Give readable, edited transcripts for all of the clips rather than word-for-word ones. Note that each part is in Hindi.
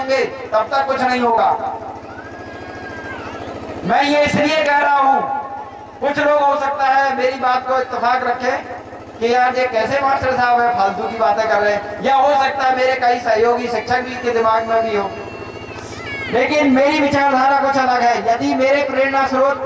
होंगे तब तक कुछ नहीं होगा। मैं ये इसलिए कह रहा हूं, कुछ लोग हो सकता है मेरी बात को इत्तेफाक रखें कि यार ये कैसे मास्टर साहब है, फालतू की बातें कर रहे हैं, या हो सकता है मेरे कई सहयोगी शिक्षक भी के दिमाग में भी हो, लेकिन मेरी विचारधारा कुछ अलग है। यदि मेरे प्रेरणा स्रोत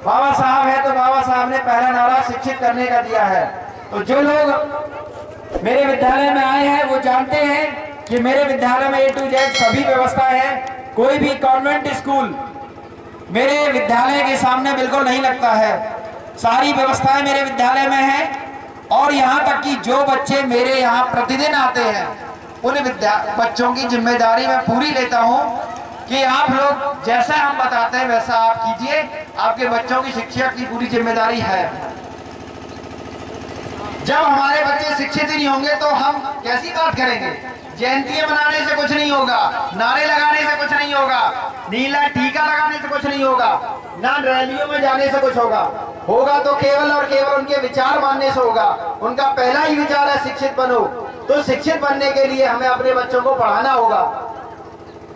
बाबा साहब है तो बाबा साहब ने पहला नारा शिक्षित करने का दिया है। तो जो लोग मेरे विद्यालय में आए हैं वो जानते हैं कि मेरे विद्यालय में A to Z सभी व्यवस्था है। कोई भी कॉन्वेंट स्कूल मेरे विद्यालय के सामने बिल्कुल नहीं लगता है, सारी व्यवस्थाएं मेरे विद्यालय में है। और यहाँ तक कि जो बच्चे मेरे यहाँ प्रतिदिन आते हैं उन बच्चों की जिम्मेदारी मैं पूरी लेता हूँ कि आप लोग जैसा हम बताते हैं वैसा आप कीजिए, आपके बच्चों की शिक्षा की पूरी जिम्मेदारी है। जब हमारे बच्चे शिक्षित ही नहीं होंगे तो हम कैसी बात करेंगे? जयंतियां मनाने से कुछ नहीं होगा, नारे लगाने से कुछ नहीं होगा, नीला टीका लगाने से कुछ नहीं होगा, ना रैलियों में जाने से कुछ होगा तो केवल और केवल उनके विचार मानने से होगा। उनका पहला ही विचार है शिक्षित बनो, तो शिक्षित बनने के लिए हमें अपने बच्चों को पढ़ाना होगा।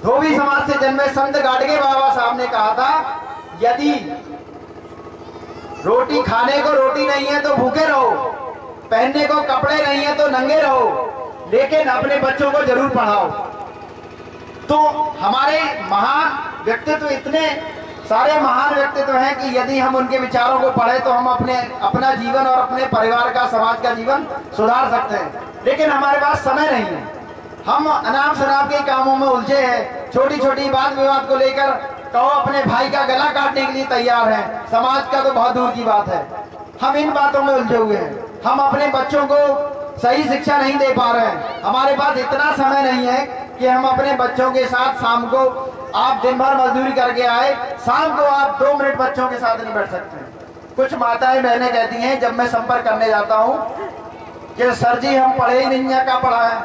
धोबी समाज से जन्मे संत गाडगे बाबा साहब ने कहा था, यदि रोटी खाने को रोटी नहीं है तो भूखे रहो, पहनने को कपड़े नहीं है तो नंगे रहो, लेकिन अपने बच्चों को जरूर पढ़ाओ। तो हमारे महान व्यक्तित्व, इतने सारे महान व्यक्तित्व हैं कि यदि हम उनके विचारों को पढ़े तो हम अपना जीवन और अपने परिवार का, समाज का जीवन सुधार सकते हैं। लेकिन हमारे पास समय नहीं है, हम अनाप शनाप के कामों में उलझे हैं। छोटी छोटी बात विवाद को लेकर कहो अपने भाई का गला काटने के लिए तैयार हैं, समाज का तो बहुत दूर की बात है। हम इन बातों में उलझे हुए हैं, हम अपने बच्चों को सही शिक्षा नहीं दे पा रहे हैं। हमारे पास इतना समय नहीं है कि हम अपने बच्चों के साथ शाम को, आप दिन भर मजदूरी करके आए, शाम को आप 2 मिनट बच्चों के साथ नहीं बैठ सकते। कुछ माताएं बहनें कहती हैं जब मैं संपर्क करने जाता हूं कि सर जी हम पढ़े ही नहीं है, क्या पढ़ा है?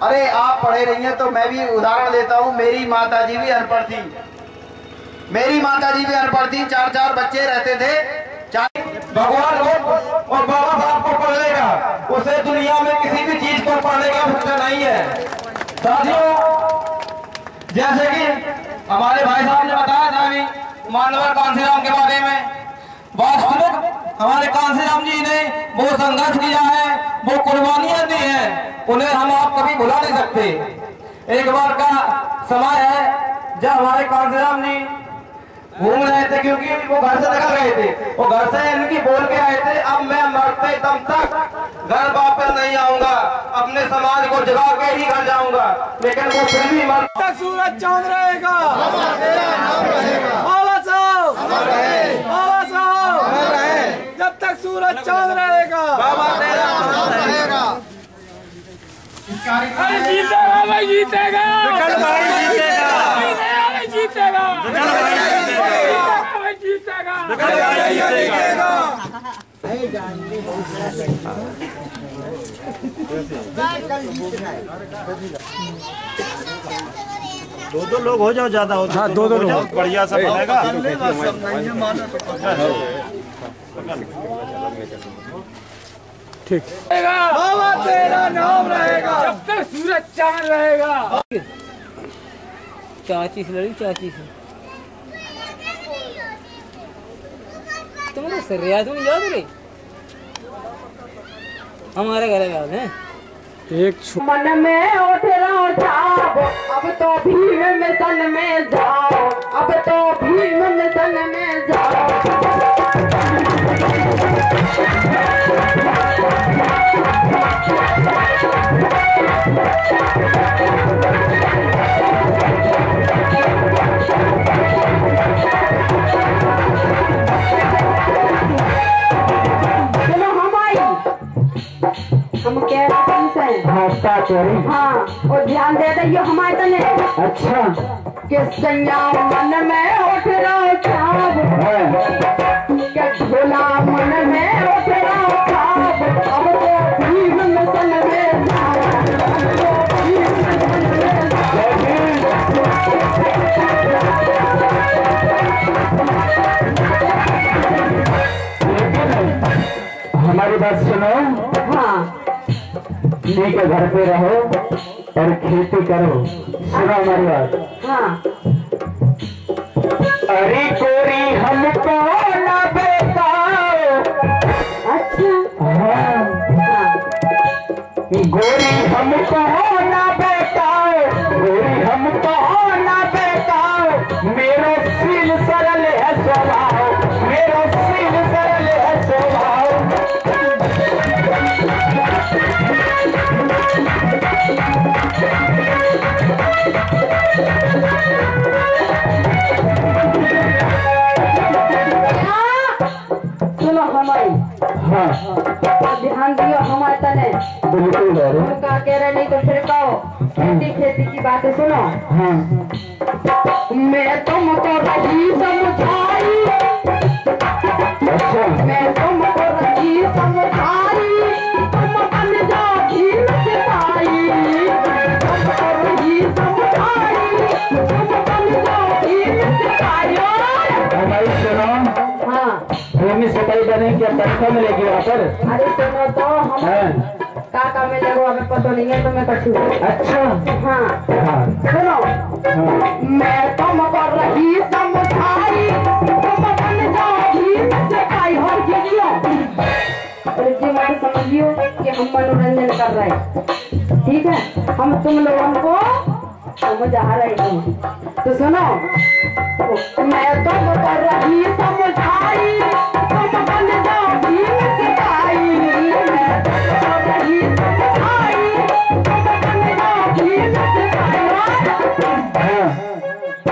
अरे आप पढ़े नहीं है तो मैं भी उदाहरण देता हूं, मेरी माताजी भी अनपढ़ थी, मेरी माताजी भी अनपढ़ थी, 4-4 बच्चे रहते थे। भगवान हो और बाबा साहब को पढ़ लेगा, उसे दुनिया में किसी भी चीज को पढ़ने का मौका नहीं है। साथियों, जैसे कि हमारे भाई साहब ने बताया था अभी मानवर कांसीराम के बारे में, वास्तविक हमारे कांसीराम जी ने वो संघर्ष किया है, वो कुर्बानियां दी हैं, उन्हें हम आप कभी भुला नहीं सकते। एक बार का समय है जब हमारे कांसीराम जी घूम रहे थे, क्योंकि वो घर से निकल गए थे, वो घर से इनकी बोल के आए थे, अब मैं मरते दम तक घर वापस नहीं आऊंगा, अपने समाज को जगा के ही घर जाऊंगा। लेकिन वो फिर भी मर तक सूरज चांद रहेगा, बाबा साहब, बाबा साहब, जब तक सूरज चांद रहेगा, बाबा तेरा नाम रहेगा। अरे जीतेगा भाई, जीतेगा, जीतेगा, दो लोग हो जाओ, ज्यादा हो हाँ, दो लोग बढ़िया सब बनेगा। ठीक, बाबा तेरा नाम रहेगा, जब तक सूरज चांद रहेगा। चाची से लड़ी, चाची से तुम्हारे सर याद नहीं याद रही, हमारे घर याद है। एक मन में उठा उठाओ, अब तो भीम मिशन में जाओ, अब तो भीम मिशन में जाओ। हम कह रहे हैं हाँ, और ध्यान दे दियो हमारे तने। अच्छा, कि संयाम मन में उठ रहा ख्याब, क्या झोला मन में उठ रहा ख्याब, अब तो भीम मिशन में हमारी बात सुनो। हाँ, ठीक है, घर पे रहो, और खेती करो। सुनो हमारी बात। हाँ। अरे गोरी हमको ना बताओ। अच्छा। हाँ। गोरी हमको ना बताओ, गोरी हमको ना बताओ, मेरो सील सरल है स्वभाव, मेरो सील सरल है स्वभाव। सुनो हमारी। हाँ ध्यान दियो हमारे तने। बिल्कुल का कह रहे नहीं तो फिर कहो खेती खेती की बातें सुनो। हाँ मैं तुमको रही समझाई, अच्छा मैं तुमको रही समझाई, तुम बन जाओ भीम सिपाही। तुमको रही समझाई, तुम बन जाओ भीम सिपाही। हमारी सुनो। हाँ। भूमि सिपाही बने क्या तनख्वाह मिलेगी वहाँ पर? अरे सुनो तो हम हाँ। काका में लगो हमें पता नहीं है तो मैं कछू। अच्छा हाँ। हाँ सुनो। हाँ मैं तुमको रही समझाई, तुम बन जाओ भीम सिपाही। और जीवियो जी मत समझियो कि हम मनोरंजन कर रहे हैं, ठीक है? हम तुम लोगों को समझा रहे हैं। तो सुनो, मैं तुमको रही समझाई, तुम बन जाओ भीम सिपाही। मैं तुमको रही समझाई, तुम बन जाओ भीम सिपाही। हाँ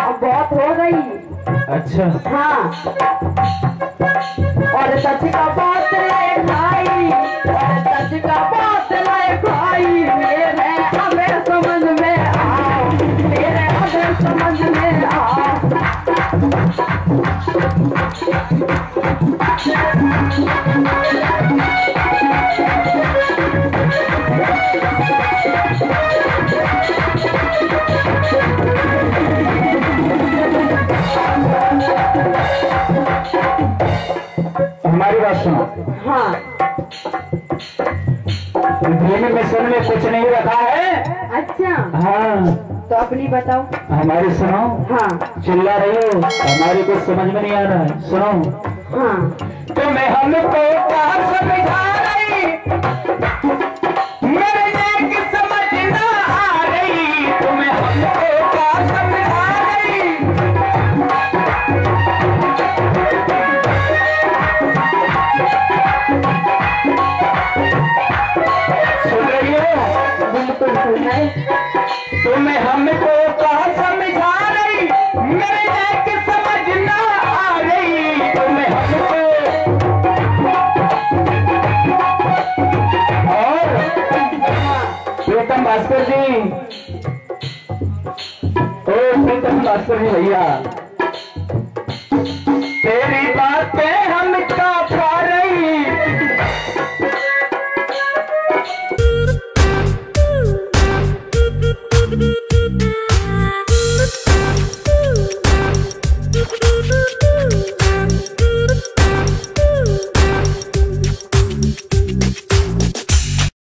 अब बहुत हो गई। अच्छा हाँ। और सच का बात लाए भाई, और सच का बात लाए भाई। मेरे हमें समझ में आओ, मेरे हमें समझ में आओ। हमारी बात सुनो। हाँ। भूमि मिशन में कुछ नहीं रखा है। अच्छा हाँ तो अपनी बताओ। हमारी सुनो। हाँ। चिल्ला रही हो, हमारी कुछ समझ में नहीं आ रहा है। सुनो। हाँ। तुम्हें हमको क्या समझा रही, मेरे एक समझ ना आ रही, तुम्हें हमको क्या समझा रही। सुन रही हो? बिल्कुल सुन रहे। तुम्हें हमको क्या समझा रही, मेरे एक समझ ना आ रही, तुम्हें हमको। और प्रीतम भास्कर जी, ओ प्रीतम भास्कर जी भैया, तेरी बातें